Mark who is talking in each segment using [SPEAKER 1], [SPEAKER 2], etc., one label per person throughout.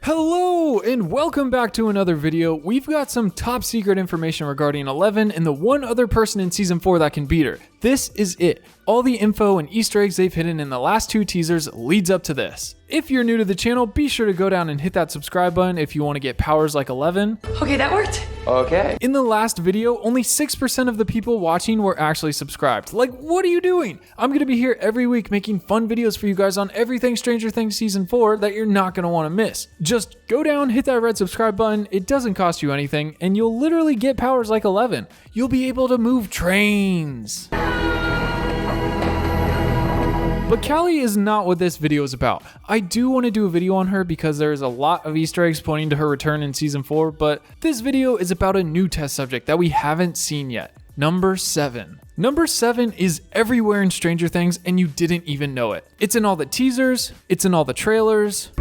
[SPEAKER 1] Hello and welcome back to another video. We've got some top secret information regarding 11 and the one other person in season 4 that can beat her. This is it. All the info and Easter eggs they've hidden in the last two teasers leads up to this. If you're new to the channel, be sure to go down and hit that subscribe button if you want to get powers like 11.
[SPEAKER 2] Okay, that worked.
[SPEAKER 3] Okay.
[SPEAKER 1] In the last video, only 6% of the people watching were actually subscribed. Like, what are you doing? I'm going to be here every week making fun videos for you guys on everything Stranger Things Season 4 that you're not going to want to miss. Just go down, hit that red subscribe button, it doesn't cost you anything, and you'll literally get powers like 11. You'll be able to move trains. But Callie is not what this video is about. I do want to do a video on her because there is a lot of Easter eggs pointing to her return in season 4, but this video is about a new test subject that we haven't seen yet. Number 7. Number 7 is everywhere in Stranger Things and you didn't even know it. It's in all the teasers, it's in all the trailers,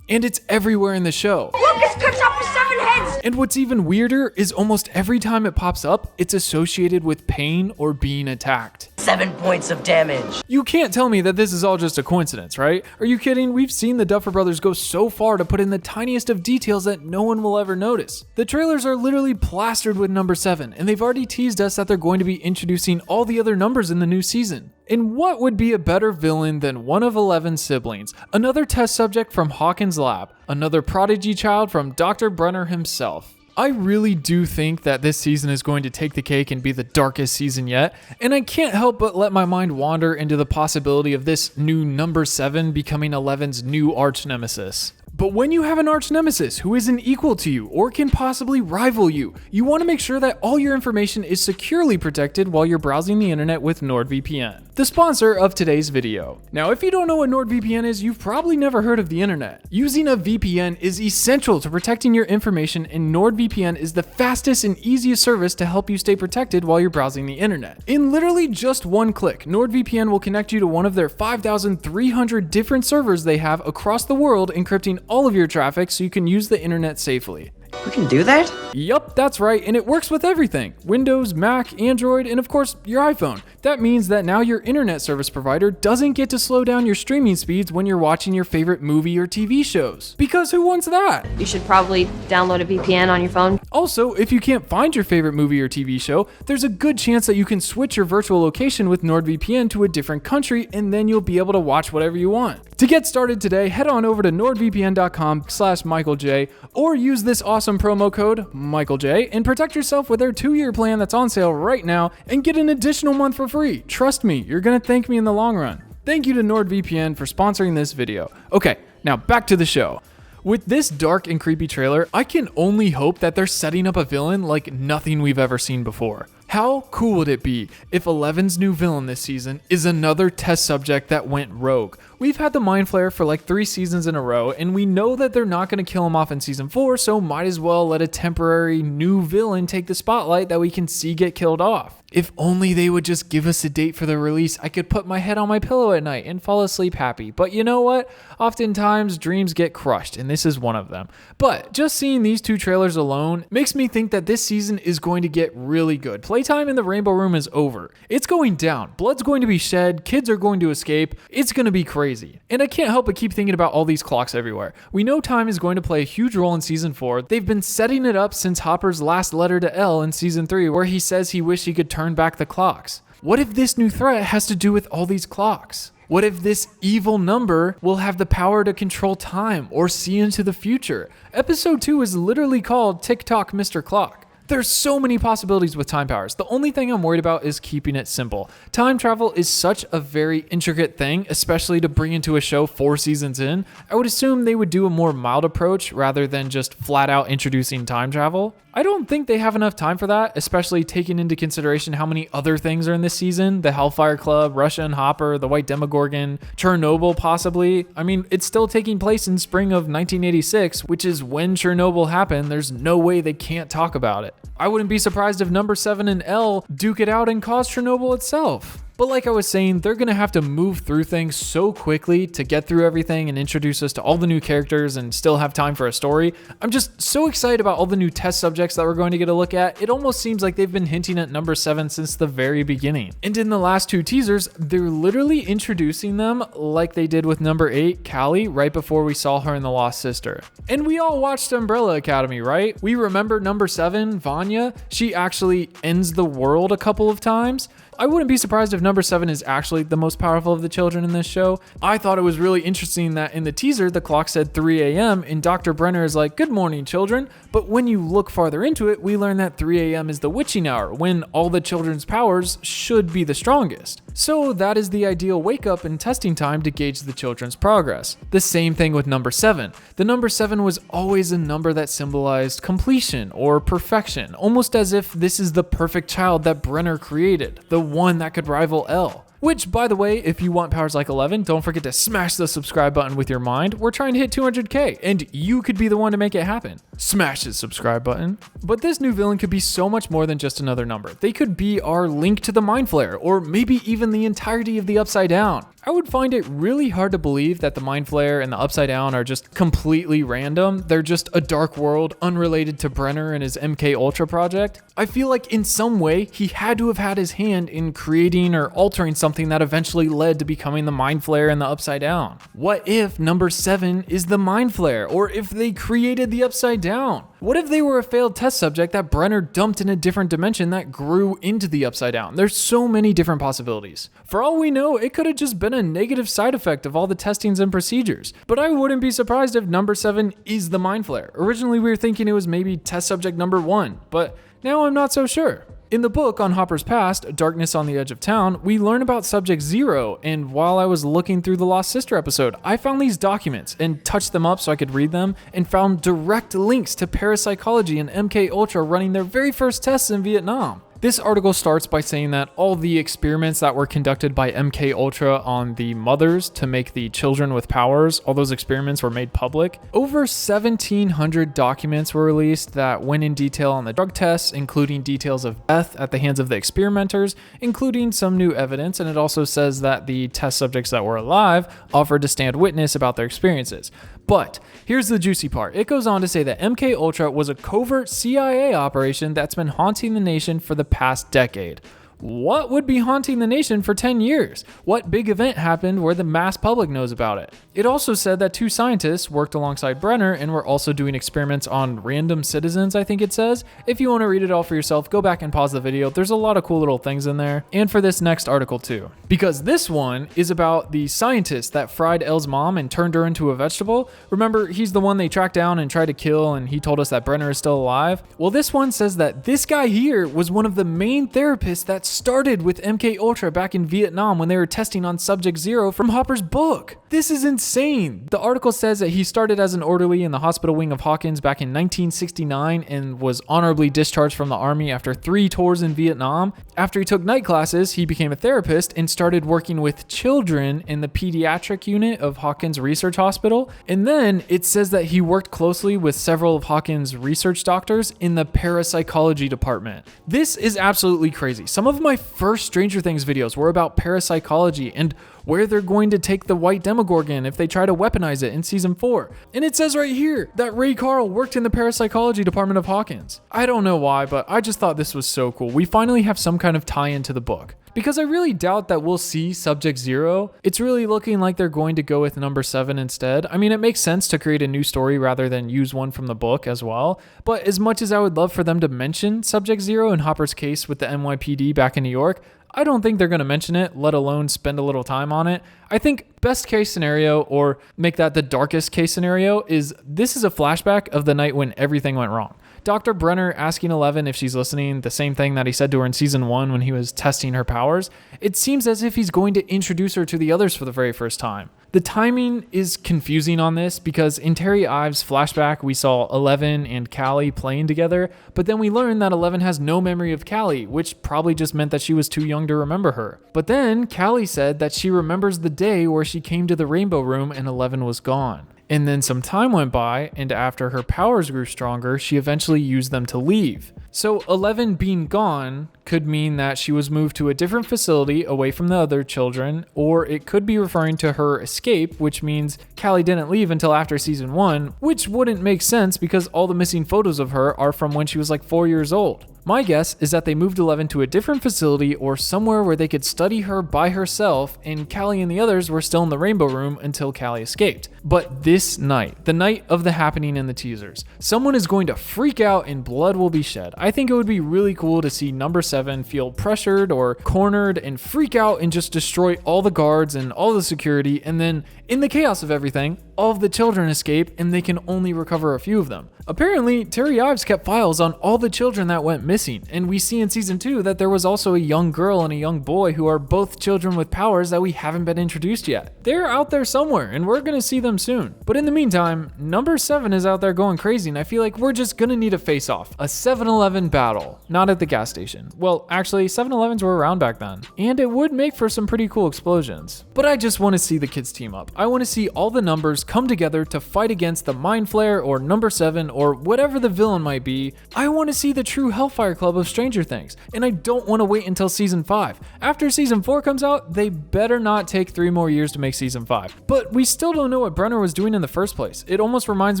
[SPEAKER 1] and it's everywhere in the show.
[SPEAKER 2] Lucas cuts off the 7 heads!
[SPEAKER 1] And what's even weirder is almost every time it pops up, it's associated with pain or being attacked.
[SPEAKER 2] 7 points of damage.
[SPEAKER 1] You can't tell me that this is all just a coincidence, right? Are you kidding? We've seen the Duffer Brothers go so far to put in the tiniest of details that no one will ever notice. The trailers are literally plastered with number 7, and they've already teased us that they're going to be introducing all the other numbers in the new season. And what would be a better villain than one of 11's siblings, another test subject from Hawkins' lab, another prodigy child from Dr. Brenner himself? I really do think that this season is going to take the cake and be the darkest season yet, and I can't help but let my mind wander into the possibility of this new number 7 becoming 11's new arch nemesis. But when you have an arch nemesis who isn't equal to you or can possibly rival you, you want to make sure that all your information is securely protected while you're browsing the internet with NordVPN, the sponsor of today's video. Now, if you don't know what NordVPN is, you've probably never heard of the internet. Using a VPN is essential to protecting your information, and NordVPN is the fastest and easiest service to help you stay protected while you're browsing the internet. In literally just one click, NordVPN will connect you to one of their 5,300 different servers they have across the world, encrypting all of your traffic so you can use the internet safely.
[SPEAKER 2] We can do that?
[SPEAKER 1] Yup, that's right, and it works with everything. Windows, Mac, Android, and of course, your iPhone. That means that now your internet service provider doesn't get to slow down your streaming speeds when you're watching your favorite movie or TV shows. Because who wants that?
[SPEAKER 4] You should probably download a VPN on your phone.
[SPEAKER 1] Also, if you can't find your favorite movie or TV show, there's a good chance that you can switch your virtual location with NordVPN to a different country, and then you'll be able to watch whatever you want. To get started today, head on over to nordvpn.com/MichaelJ or use this awesome promo code MichaelJ and protect yourself with their 2-year plan that's on sale right now and get an additional month for free. Trust me, you're gonna thank me in the long run. Thank you to NordVPN for sponsoring this video. Okay, now back to the show. With this dark and creepy trailer, I can only hope that they're setting up a villain like nothing we've ever seen before. How cool would it be if 11's new villain this season is another test subject that went rogue? We've had the Mind Flayer for like 3 seasons in a row, and we know that they're not going to kill him off in season 4, so might as well let a temporary new villain take the spotlight that we can see get killed off. If only they would just give us a date for the release, I could put my head on my pillow at night and fall asleep happy. But you know what? Oftentimes dreams get crushed, and this is one of them. But just seeing these 2 trailers alone makes me think that this season is going to get really good. Playtime in the Rainbow Room is over. It's going down. Blood's going to be shed. Kids are going to escape. It's going to be crazy. And I can't help but keep thinking about all these clocks everywhere. We know time is going to play a huge role in season 4. They've been setting it up since Hopper's last letter to Elle in season 3, where he says he wished he could turn back the clocks. What if this new threat has to do with all these clocks? What if this evil number will have the power to control time or see into the future? Episode 2 is literally called TikTok Mr. Clock. There's so many possibilities with time powers. The only thing I'm worried about is keeping it simple. Time travel is such a very intricate thing, especially to bring into a show 4 seasons in. I would assume they would do a more mild approach rather than just flat out introducing time travel. I don't think they have enough time for that, especially taking into consideration how many other things are in this season. The Hellfire Club, Russia and Hopper, the White Demogorgon, Chernobyl possibly. I mean, it's still taking place in spring of 1986, which is when Chernobyl happened. There's no way they can't talk about it. I wouldn't be surprised if number 7 and Elle duke it out and cause Chernobyl itself. But like I was saying, they're gonna have to move through things so quickly to get through everything and introduce us to all the new characters and still have time for a story. I'm just so excited about all the new test subjects that we're going to get a look at. It almost seems like they've been hinting at number 7 since the very beginning. And in the last 2 teasers, they're literally introducing them like they did with number 8, Callie, right before we saw her in The Lost Sister. And we all watched Umbrella Academy, right? We remember number 7, Vanya. She actually ends the world a couple of times. I wouldn't be surprised if number 7 is actually the most powerful of the children in this show. I thought it was really interesting that in the teaser, the clock said 3 a.m. and Dr. Brenner is like, "Good morning, children." But when you look farther into it, we learn that 3 a.m. is the witching hour, when all the children's powers should be the strongest. So that is the ideal wake up and testing time to gauge the children's progress. The same thing with number 7. The number 7 was always a number that symbolized completion or perfection, almost as if this is the perfect child that Brenner created, the one that could rival Elle. Which, by the way, if you want powers like 11, don't forget to smash the subscribe button with your mind. We're trying to hit 200k, and you could be the one to make it happen. Smash the subscribe button. But this new villain could be so much more than just another number. They could be our link to the Mind Flayer, or maybe even the entirety of the Upside Down. I would find it really hard to believe that the Mind Flayer and the Upside Down are just completely random. They're just a dark world unrelated to Brenner and his MK Ultra project. I feel like in some way he had to have had his hand in creating or altering something that eventually led to becoming the Mind Flayer and the Upside Down. What if number 7 is the Mind Flayer, or if they created the Upside Down? What if they were a failed test subject that Brenner dumped in a different dimension that grew into the Upside Down? There's so many different possibilities. For all we know, it could have just been a negative side effect of all the testings and procedures. But I wouldn't be surprised if number 7 is the Mind Flayer. Originally, we were thinking it was maybe test subject number 1, but now I'm not so sure. In the book On Hopper's Past, Darkness on the Edge of Town, we learn about Subject Zero, and while I was looking through the Lost Sister episode, I found these documents and touched them up so I could read them, and found direct links to parapsychology and MK Ultra running their very first tests in Vietnam. This article starts by saying that all the experiments that were conducted by MK Ultra on the mothers to make the children with powers, all those experiments were made public. Over 1,700 documents were released that went in detail on the drug tests, including details of death at the hands of the experimenters, including some new evidence, and it also says that the test subjects that were alive offered to stand witness about their experiences. But here's the juicy part. It goes on to say that MK Ultra was a covert CIA operation that's been haunting the nation for the past decade. What would be haunting the nation for 10 years? What big event happened where the mass public knows about it? It also said that 2 scientists worked alongside Brenner and were also doing experiments on random citizens, I think it says. If you want to read it all for yourself, go back and pause the video. There's a lot of cool little things in there. And for this next article too. Because this one is about the scientist that fried Elle's mom and turned her into a vegetable. Remember, he's the one they tracked down and tried to kill, and he told us that Brenner is still alive. Well, this one says that this guy here was one of the main therapists that started with MK Ultra back in Vietnam when they were testing on Subject Zero from Hopper's book. This is insane. The article says that he started as an orderly in the hospital wing of Hawkins back in 1969 and was honorably discharged from the army after 3 tours in Vietnam. After he took night classes, he became a therapist and started working with children in the pediatric unit of Hawkins Research Hospital. And then it says that he worked closely with several of Hawkins' research doctors in the parapsychology department. This is absolutely crazy. Some of my first Stranger Things videos were about parapsychology and where they're going to take the white Demogorgon if they try to weaponize it in season 4. And it says right here that Ray Carl worked in the parapsychology department of Hawkins. I don't know why, but I just thought this was so cool. We finally have some kind of tie-in to the book. Because I really doubt that we'll see Subject Zero. It's really looking like they're going to go with number 7 instead. I mean, it makes sense to create a new story rather than use one from the book as well. But as much as I would love for them to mention Subject Zero in Hopper's case with the NYPD back in New York, I don't think they're going to mention it, let alone spend a little time on it. I think best case scenario, or make that the darkest case scenario, is this is a flashback of the night when everything went wrong. Dr. Brenner asking Eleven if she's listening, the same thing that he said to her in season 1 when he was testing her powers. It seems as if he's going to introduce her to the others for the very first time. The timing is confusing on this because in Terry Ives' flashback, we saw Eleven and Callie playing together, but then we learned that Eleven has no memory of Callie, which probably just meant that she was too young to remember her. But then Callie said that she remembers the day where she came to the Rainbow Room and Eleven was gone. And then some time went by, and after her powers grew stronger, she eventually used them to leave. So 11 being gone could mean that she was moved to a different facility away from the other children, or it could be referring to her escape, which means Callie didn't leave until after season 1, which wouldn't make sense because all the missing photos of her are from when she was like 4 years old. My guess is that they moved 11 to a different facility or somewhere where they could study her by herself, and Callie and the others were still in the Rainbow Room until Callie escaped. But this night, the night of the happening in the teasers, someone is going to freak out and blood will be shed. I think it would be really cool to see number 7 feel pressured or cornered and freak out and just destroy all the guards and all the security, and then in the chaos of everything, all of the children escape and they can only recover a few of them. Apparently, Terry Ives kept files on all the children that went missing, and we see in season 2 that there was also a young girl and a young boy who are both children with powers that we haven't been introduced yet. They're out there somewhere, and we're gonna see them soon. But in the meantime, number 7 is out there going crazy, and I feel like we're just gonna need a face-off. A 7-Eleven battle. Not at the gas station. Well, actually, 7-Elevens were around back then, and it would make for some pretty cool explosions. But I just want to see the kids team up. I want to see all the numbers come together to fight against the Mind Flayer or number 7 or whatever the villain might be. I want to see the true Hellfire Club of Stranger Things, and I don't want to wait until season 5. After season 4 comes out, they better not take 3 more years to make season 5. But we still don't know what Brenner was doing in the first place. It almost reminds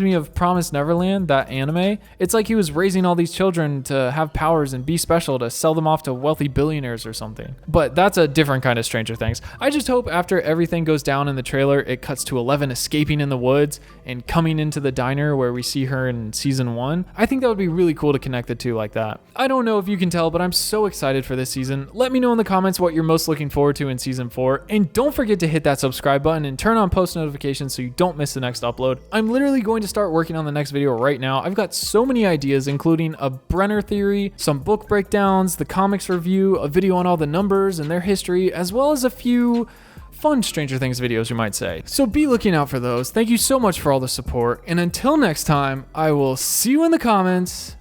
[SPEAKER 1] me of Promised Neverland, that anime. It's like he was raising all these children to have powers and be special to sell them off to wealthy billionaires or something. But that's a different kind of Stranger Things. I just hope after everything goes down in the trailer, it cuts to 11 escaping in the woods and coming into the diner where we see her in season 1. I think that would be really cool to connect the two like that. I don't know if you can tell, but I'm so excited for this season. Let me know in the comments what you're most looking forward to in season 4, and don't forget to hit that subscribe button and turn on post notifications so you don't miss the next upload. I'm literally going to start working on the next video right now. I've got so many ideas, including a Brenner theory, some book breakdowns, the comics review, a video on all the numbers and their history, as well as a few fun Stranger Things videos, you might say. So be looking out for those. Thank you so much for all the support, and until next time, I will see you in the comments.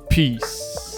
[SPEAKER 1] Peace.